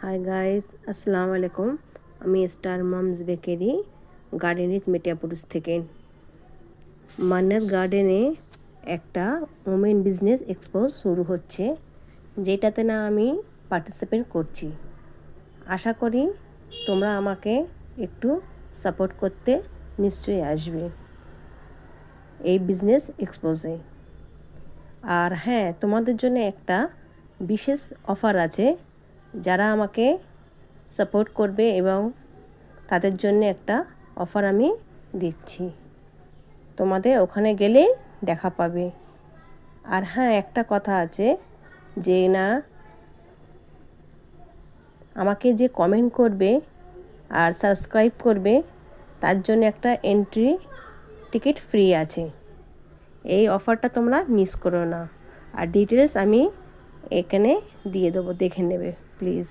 Hi guys, আসসালামু আলাইকুম। আমি Star Moms Bakery Garden Reach Mithapur থেকে। মান্নাত গার্ডেনে একটা ওমেন বিজনেস এক্সপো শুরু হচ্ছে, যেটাতে না আমি পার্টিসিপেট করছি। আশা করি তোমরা আমাকে একটু সাপোর্ট করতে নিশ্চয়ই আসবে এই বিজনেস এক্সপোজে। আর হ্যাঁ, তোমাদের জন্য একটা বিশেষ অফার আছে। যারা আমাকে সাপোর্ট করবে এবং তাদের জন্য একটা অফার আমি দিচ্ছি, তোমাদের ওখানে গেলেই দেখা পাবে। আর হ্যাঁ, একটা কথা আছে যে না, আমাকে যে কমেন্ট করবে আর সাবস্ক্রাইব করবে তার জন্য একটা এন্ট্রি টিকিট ফ্রি আছে। এই অফারটা তোমরা মিস করো না। আর ডিটেলস আমি এখানে দিয়ে দেবো, দেখে নেবে প্লিজ।